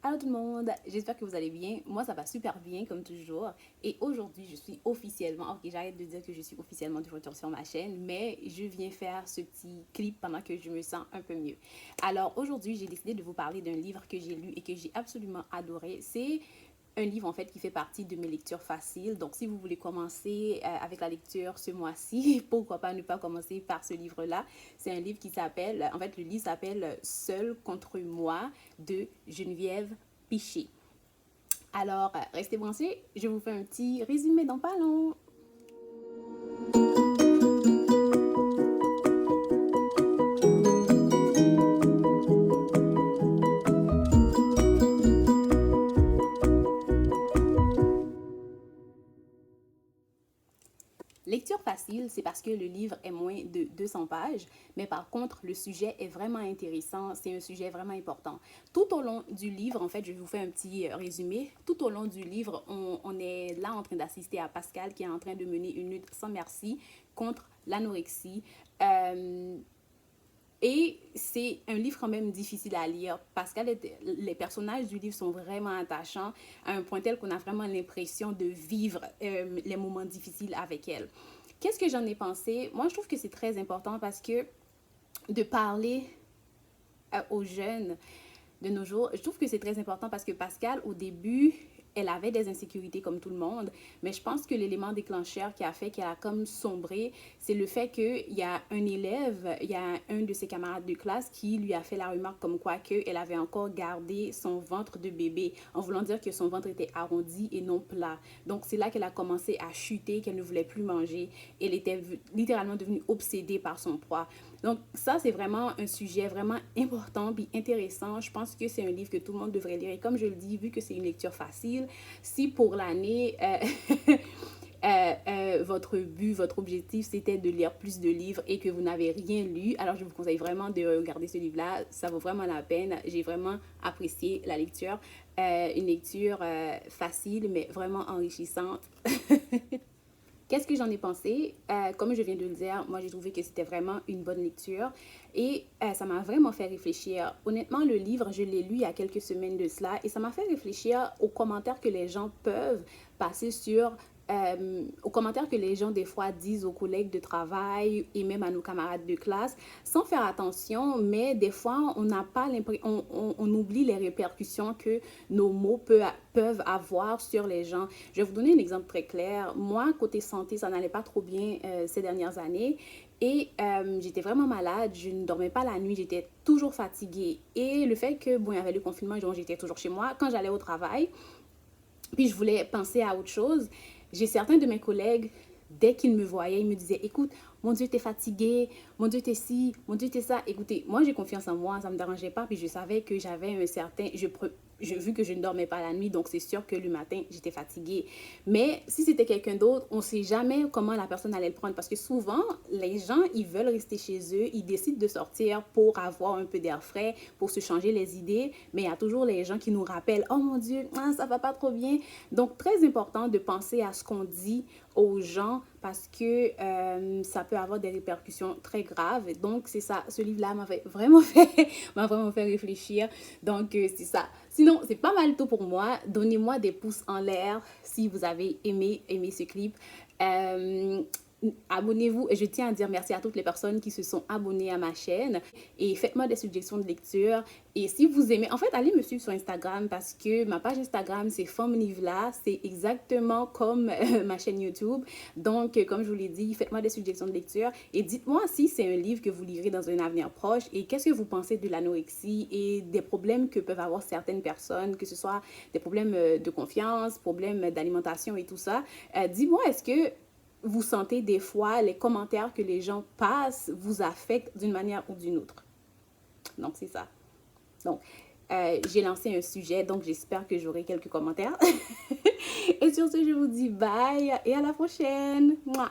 Allô tout le monde, j'espère que vous allez bien. Moi, ça va super bien comme toujours. Et aujourd'hui, je suis officiellement, ok, j'arrête de dire que je suis officiellement de retour sur ma chaîne, mais je viens faire ce petit clip pendant que je me sens un peu mieux. Alors aujourd'hui, j'ai décidé de vous parler d'un livre que j'ai lu et que j'ai absolument adoré. C'est un livre en fait qui fait partie de mes lectures faciles. Donc si vous voulez commencer avec la lecture ce mois-ci, pourquoi pas ne pas commencer par ce livre-là. C'est un livre qui s'appelle, en fait le livre s'appelle Seul contre moi de Geneviève Piché. Alors restez branchés, je vous fais un petit résumé dans pas long. Lecture facile, c'est parce que le livre est moins de 200 pages, mais par contre, le sujet est vraiment intéressant, c'est un sujet vraiment important. Tout au long du livre, en fait, je vous fais un petit résumé, tout au long du livre, on est là en train d'assister à Pascal qui est en train de mener une lutte sans merci contre l'anorexie. Et c'est un livre quand même difficile à lire parce que les personnages du livre sont vraiment attachants à un point tel qu'on a vraiment l'impression de vivre les moments difficiles avec elle. Qu'est-ce que j'en ai pensé? Moi, je trouve que c'est très important parce que de parler aux jeunes de nos jours, je trouve que c'est très important parce que Pascal, au début, elle avait des insécurités comme tout le monde, mais je pense que l'élément déclencheur qui a fait qu'elle a comme sombré, c'est le fait qu'il y a un élève, il y a un de ses camarades de classe qui lui a fait la remarque comme quoi qu'elle avait encore gardé son ventre de bébé, en voulant dire que son ventre était arrondi et non plat. Donc c'est là qu'elle a commencé à chuter, qu'elle ne voulait plus manger. Elle était littéralement devenue obsédée par son poids. Donc ça, c'est vraiment un sujet vraiment important et intéressant. Je pense que c'est un livre que tout le monde devrait lire. Et comme je le dis, vu que c'est une lecture facile, si pour l'année, votre but, votre objectif, c'était de lire plus de livres et que vous n'avez rien lu, alors je vous conseille vraiment de regarder ce livre-là. Ça vaut vraiment la peine. J'ai vraiment apprécié la lecture. Une lecture facile, mais vraiment enrichissante. Qu'est-ce que j'en ai pensé? Comme je viens de le dire, moi j'ai trouvé que c'était vraiment une bonne lecture et ça m'a vraiment fait réfléchir. Honnêtement, le livre, je l'ai lu il y a quelques semaines de cela et ça m'a fait réfléchir aux commentaires que les gens peuvent passer sur aux commentaires que les gens des fois disent aux collègues de travail et même à nos camarades de classe sans faire attention, mais des fois on n'a pas l'impression, on oublie les répercussions que nos mots peuvent avoir sur les gens. Je vais vous donner un exemple très clair. Moi, côté santé, ça n'allait pas trop bien ces dernières années. Et j'étais vraiment malade, je ne dormais pas la nuit, j'étais toujours fatiguée. Et le fait que, bon, il y avait le confinement, donc j'étais toujours chez moi. Quand j'allais au travail, puis je voulais penser à autre chose, j'ai certains de mes collègues, dès qu'ils me voyaient, ils me disaient, écoute, mon Dieu, t'es fatigué, mon Dieu, t'es ci, mon Dieu, t'es ça. Écoutez, moi, j'ai confiance en moi, ça ne me dérangeait pas, puis je savais que j'avais un certain... vu que je ne dormais pas la nuit, donc c'est sûr que le matin, j'étais fatiguée. Mais si c'était quelqu'un d'autre, on ne sait jamais comment la personne allait le prendre, parce que souvent, les gens, ils veulent rester chez eux, ils décident de sortir pour avoir un peu d'air frais, pour se changer les idées, mais il y a toujours les gens qui nous rappellent, oh mon Dieu, ça va pas trop bien. Donc, très important de penser à ce qu'on dit aux gens parce que ça peut avoir des répercussions très graves. Donc, c'est ça. Ce livre-là m'a vraiment fait réfléchir. Donc, c'est ça. Sinon, c'est pas mal tout pour moi. Donnez-moi des pouces en l'air si vous avez aimé ce clip. Abonnez-vous et je tiens à dire merci à toutes les personnes qui se sont abonnées à ma chaîne et faites-moi des suggestions de lecture et si vous aimez, en fait allez me suivre sur Instagram parce que ma page Instagram c'est Femnivla, c'est exactement comme ma chaîne YouTube, donc comme je vous l'ai dit, faites-moi des suggestions de lecture et dites-moi si c'est un livre que vous lirez dans un avenir proche et qu'est-ce que vous pensez de l'anorexie et des problèmes que peuvent avoir certaines personnes, que ce soit des problèmes de confiance, problèmes d'alimentation et tout ça. Dis-moi, est-ce que vous sentez des fois les commentaires que les gens passent vous affectent d'une manière ou d'une autre. Donc, c'est ça. Donc, j'ai lancé un sujet, donc j'espère que j'aurai quelques commentaires. Et sur ce, je vous dis bye et à la prochaine. Mouah.